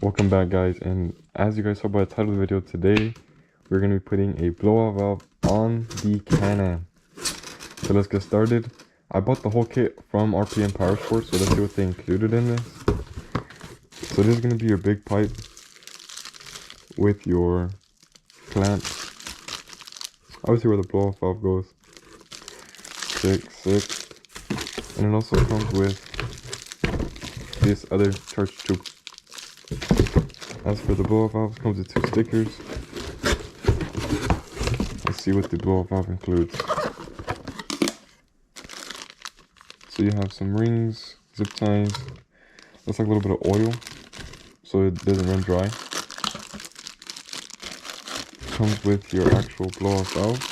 Welcome back, guys, and as you guys saw by the title of the video, today we're going to be putting a blowout valve on the Can-Am. So let's get started. I bought the whole kit from RPM Powersports, so let's see what they included in this. So this is going to be your big pipe with your clamps. Obviously where the blowout valve goes. 6, and it also comes with this other charge tube. As for the blowout valve, it comes with 2 stickers. Let's see what the blowout valve includes. So you have some rings, zip ties, looks like a little bit of oil so it doesn't run dry. Comes with your actual blowout valve.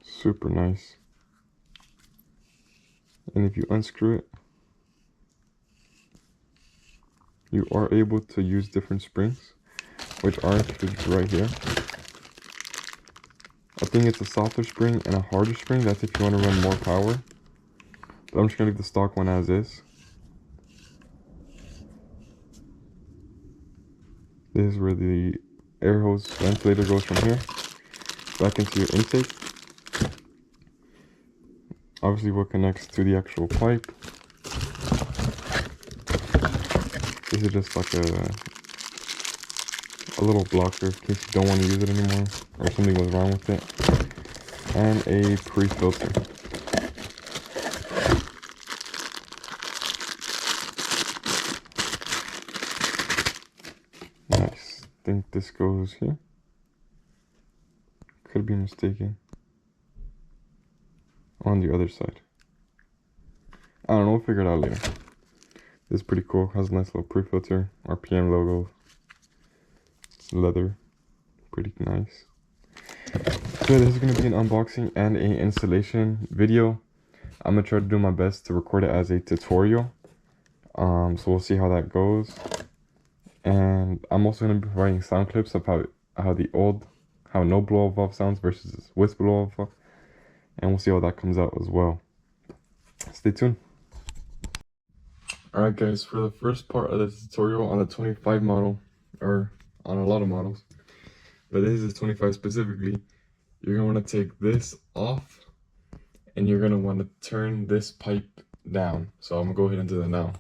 Super nice. And if you unscrew it, you are able to use different springs, which are included right here. I think it's a softer spring and a harder spring. That's if you want to run more power. But I'm just going to leave the stock one as is. This is where the air hose ventilator goes from here back into your intake. Obviously what connects to the actual pipe. This is just like a little blocker in case you don't want to use it anymore or something was wrong with it. And a pre-filter. Nice. I think this goes here. Could be mistaken. On the other side. I don't know, we'll figure it out later. This is pretty cool. Has a nice little pre-filter, RPM logo. It's leather. Pretty nice. So this is going to be an unboxing and an installation video. I'm going to try to do my best to record it as a tutorial. So we'll see how that goes. And I'm also going to be providing sound clips of how no blowout valve sounds versus with blowout valve. And we'll see how that comes out as well. Stay tuned. Alright guys, for the first part of the tutorial on the 25 model, or on a lot of models, but this is 25 specifically, you're going to want to take this off and you're going to want to turn this pipe down. So I'm going to go ahead and do that now.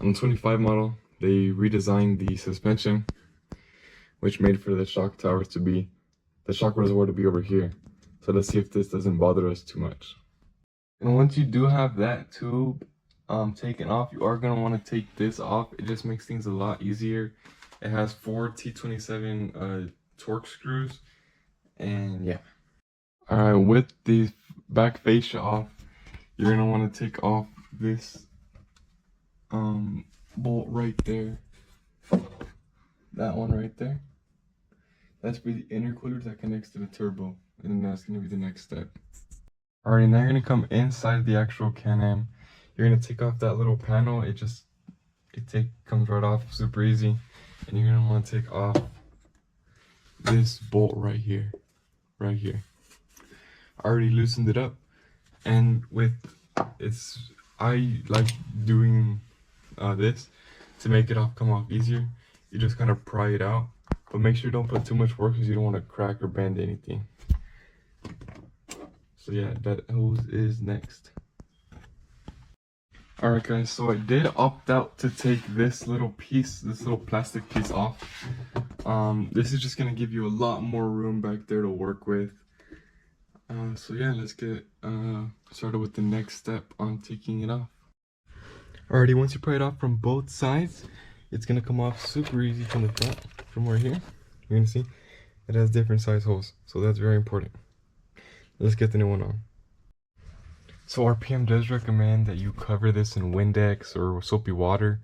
On the 25 model, they redesigned the suspension, which made for the shock towers to be, the shock reservoir to be over here. So let's see if this doesn't bother us too much. And once you do have that tube taken off, you are going to want to take this off. It just makes things a lot easier. It has 4 T27 torque screws. And yeah. Alright, with the back fascia off, you're going to want to take off this bolt right there. That one right there. That's for the intercooler that connects to the turbo. And then that's going to be the next step. Alright, now you're going to come inside the actual Can-Am. You're going to take off that little panel. It comes right off super easy. And you're going to want to take off this bolt right here. Right here. I already loosened it up. And I like doing this to make it come off easier. You just kind of pry it out. But make sure you don't put too much work because you don't want to crack or bend anything. So yeah, that hose is next. Alright guys, so I did opt out to take this little plastic piece off. This is just going to give you a lot more room back there to work with. So yeah, let's get started with the next step on taking it off. Alrighty, once you pry it off from both sides, it's going to come off super easy from the front. From right here, you're going to see it has different size holes, so that's very important. Let's get the new one on. So RPM does recommend that you cover this in Windex or soapy water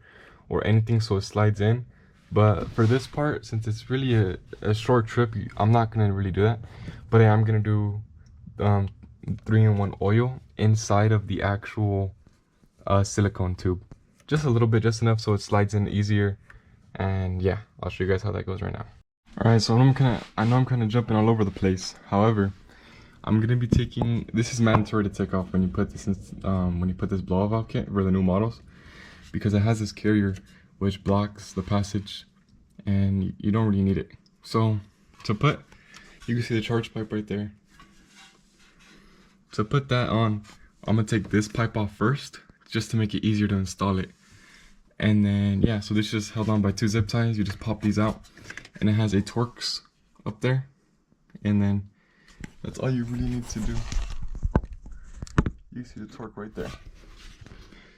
or anything so it slides in. But for this part, since it's really a short trip, I'm not going to really do that. But I am going to do 3-in-1 oil inside of the actual silicone tube. Just a little bit, just enough so it slides in easier. And yeah, I'll show you guys how that goes right now. Alright, so I know I'm kind of jumping all over the place. However, I'm gonna be taking, this is mandatory to take off when you put this in, when you put this blow valve kit for the new models, because it has this carrier which blocks the passage and you don't really need it. So to put, you can see the charge pipe right there. To put that on, I'm gonna take this pipe off first just to make it easier to install it. And then yeah, so this is just held on by 2 zip ties. You just pop these out and it has a Torx up there, and then that's all you really need to do. You see the torque right there.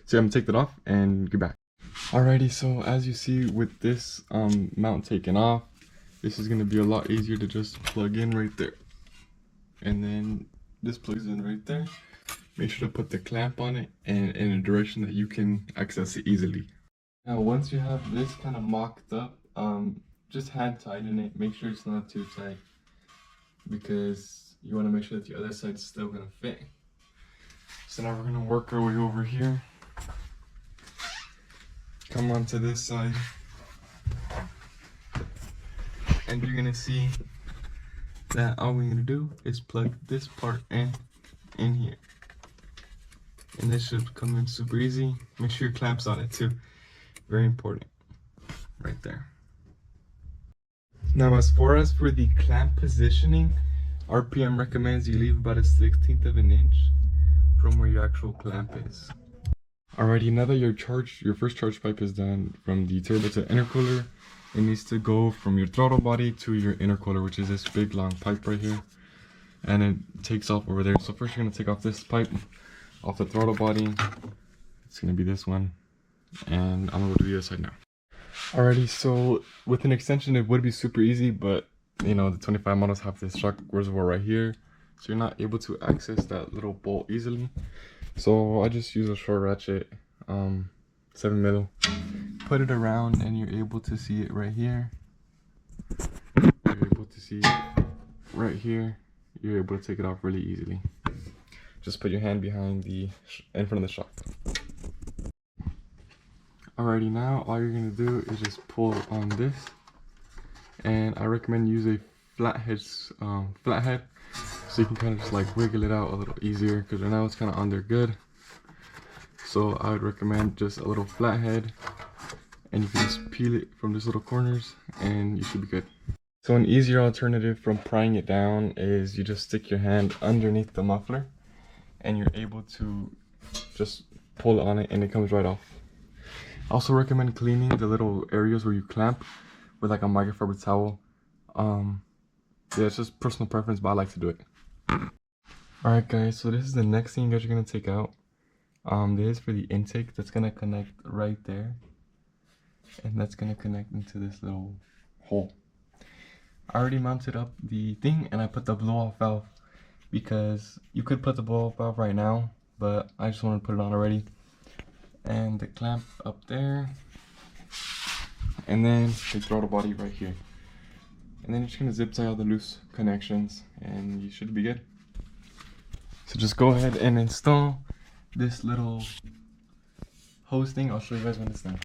So I'm gonna take that off and get back. Alrighty, so as you see with this mount taken off, this is gonna be a lot easier to just plug in right there. And then this plugs in right there. Make sure to put the clamp on it and in a direction that you can access it easily. Now once you have this kind of mocked up, just hand tighten it. Make sure it's not too tight, because you want to make sure that the other side's still gonna fit. So now we're gonna work our way over here. Come on to this side, and you're gonna see that all we're gonna do is plug this part in here, and this should come in super easy. Make sure your clamps on it too, very important, right there. Now as far as for the clamp positioning, RPM recommends you leave about a 1/16 of an inch from where your actual clamp is. Alrighty, now that your first charge pipe is done from the turbo to intercooler, it needs to go from your throttle body to your intercooler, which is this big long pipe right here, and it takes off over there. So first you're gonna take off this pipe off the throttle body. It's gonna be this one, and I'm gonna go to the other side now. Alrighty, so with an extension it would be super easy, but you know the 25 models have this shock reservoir right here, so you're not able to access that little bolt easily. So I just use a short ratchet, 7 mil, put it around, and you're able to see it right here. You're able to see it right here. You're able to take it off really easily. Just put your hand behind in front of the shock. Alrighty, now all you're gonna do is just pull on this, and I recommend use a flathead, so you can kind of just like wiggle it out a little easier, because right now it's kind of on there good. So I would recommend just a little flathead, and you can just peel it from these little corners and you should be good. So an easier alternative from prying it down is you just stick your hand underneath the muffler and you're able to just pull on it and it comes right off. I also recommend cleaning the little areas where you clamp with like a microfiber towel. Yeah, it's just personal preference, but I like to do it. Alright guys, so this is the next thing you guys are going to take out. This is for the intake. That's going to connect right there, and that's going to connect into this little hole. I already mounted up the thing, and I put the blow off valve, because you could put the blow off valve right now, but I just wanted to put it on already. And the clamp up there, and then the throttle body right here. And then you're just going to zip tie all the loose connections and you should be good. So just go ahead and install this little hose thing. I'll show you guys when it's done.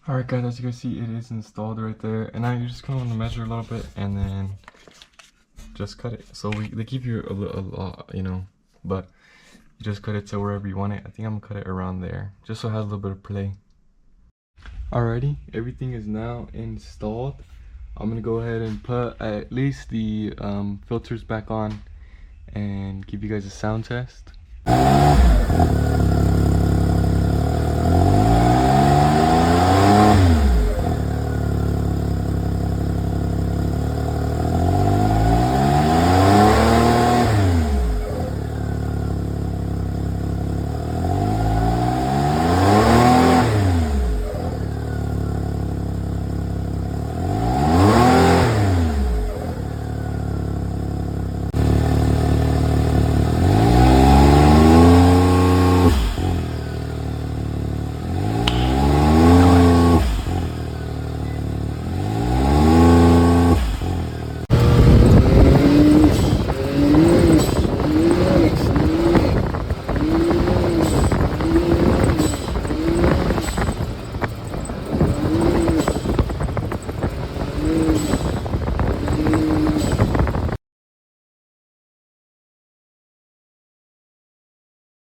Alright guys, as you can see, it is installed right there. And now you're just going to measure a little bit and then just cut it. So they give you a lot, you know, but you just cut it to wherever you want it. I think I'm going to cut it around there, just so it has a little bit of play. Alrighty, everything is now installed. I'm gonna go ahead and put at least the filters back on and give you guys a sound test.